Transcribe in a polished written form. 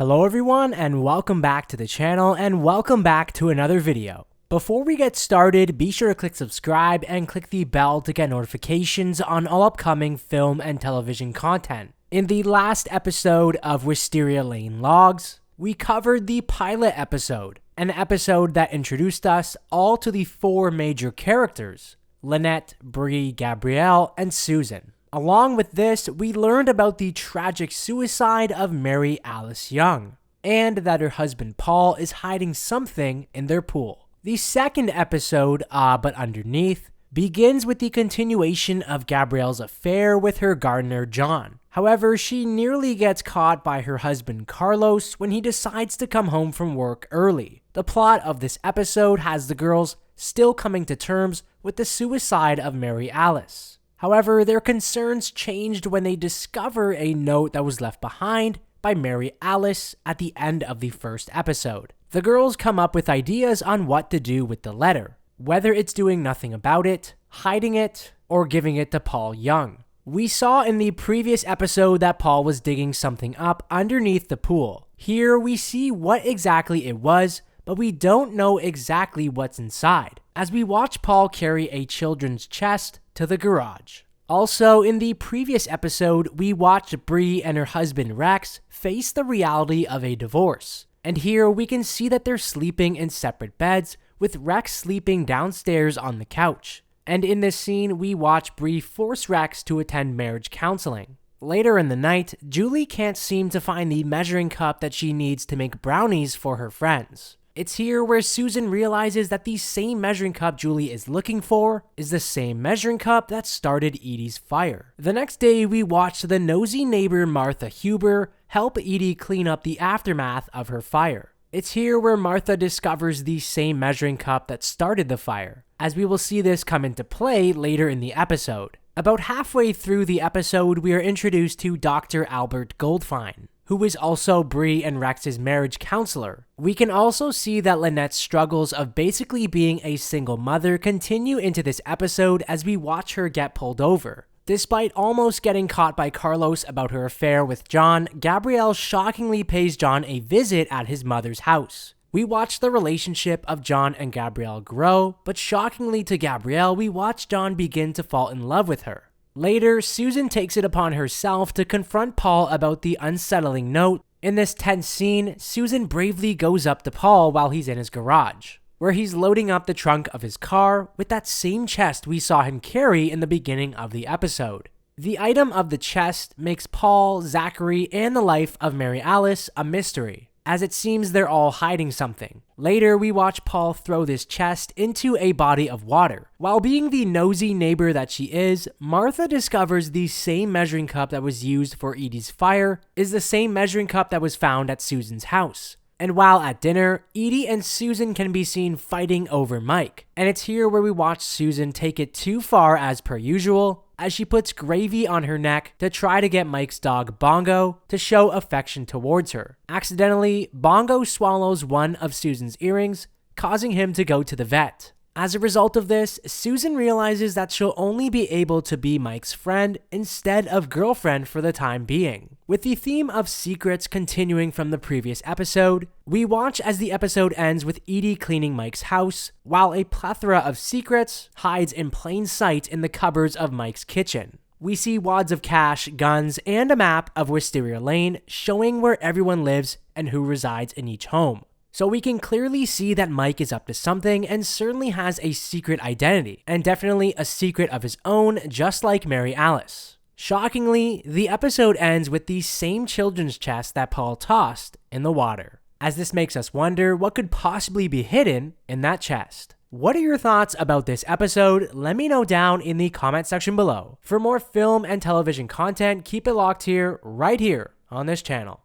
Hello everyone and welcome back to the channel and welcome back to another video. Before we get started, be sure to click subscribe and click the bell to get notifications on all upcoming film and television content. In the last episode of Wisteria Lane Logs, we covered the pilot episode, an episode that introduced us all to the four major characters, Lynette, Bree, Gabrielle, and Susan. Along with this, we learned about the tragic suicide of Mary Alice Young, and that her husband Paul is hiding something in their pool. The second episode, But Underneath, begins with the continuation of Gabrielle's affair with her gardener John. However, she nearly gets caught by her husband Carlos when he decides to come home from work early. The plot of this episode has the girls still coming to terms with the suicide of Mary Alice. However, their concerns changed when they discover a note that was left behind by Mary Alice at the end of the first episode. The girls come up with ideas on what to do with the letter, whether it's doing nothing about it, hiding it, or giving it to Paul Young. We saw in the previous episode that Paul was digging something up underneath the pool. Here we see what exactly it was, but we don't know exactly what's inside, as we watch Paul carry a children's chest to the garage. Also, in the previous episode, we watched Bree and her husband Rex face the reality of a divorce. And here we can see that they're sleeping in separate beds, with Rex sleeping downstairs on the couch. And in this scene, we watch Bree force Rex to attend marriage counseling. Later in the night, Julie can't seem to find the measuring cup that she needs to make brownies for her friends. It's here where Susan realizes that the same measuring cup Julie is looking for is the same measuring cup that started Edie's fire. The next day, we watch the nosy neighbor Martha Huber help Edie clean up the aftermath of her fire. It's here where Martha discovers the same measuring cup that started the fire, as we will see this come into play later in the episode. About halfway through the episode, we are introduced to Dr. Albert Goldfine, who is also Bree and Rex's marriage counselor. We can also see that Lynette's struggles of basically being a single mother continue into this episode as we watch her get pulled over. Despite almost getting caught by Carlos about her affair with John, Gabrielle shockingly pays John a visit at his mother's house. We watch the relationship of John and Gabrielle grow, but shockingly to Gabrielle, we watch John begin to fall in love with her. Later, Susan takes it upon herself to confront Paul about the unsettling note. In this tense scene, Susan bravely goes up to Paul while he's in his garage, where he's loading up the trunk of his car with that same chest we saw him carry in the beginning of the episode. The item of the chest makes Paul, Zachary, and the life of Mary Alice a mystery, as it seems they're all hiding something. Later, we watch Paul throw this chest into a body of water. While being the nosy neighbor that she is, Martha discovers the same measuring cup that was used for Edie's fire is the same measuring cup that was found at Susan's house. And while at dinner, Edie and Susan can be seen fighting over Mike. And it's here where we watch Susan take it too far as per usual, as she puts gravy on her neck to try to get Mike's dog Bongo to show affection towards her. Accidentally, Bongo swallows one of Susan's earrings, causing him to go to the vet. As a result of this, Susan realizes that she'll only be able to be Mike's friend instead of girlfriend for the time being. With the theme of secrets continuing from the previous episode, we watch as the episode ends with Edie cleaning Mike's house, while a plethora of secrets hides in plain sight in the cupboards of Mike's kitchen. We see wads of cash, guns, and a map of Wisteria Lane showing where everyone lives and who resides in each home. So we can clearly see that Mike is up to something and certainly has a secret identity, and definitely a secret of his own, just like Mary Alice. Shockingly, the episode ends with the same children's chest that Paul tossed in the water, as this makes us wonder what could possibly be hidden in that chest. What are your thoughts about this episode? Let me know down in the comment section below. For more film and television content, keep it locked here, right here on this channel.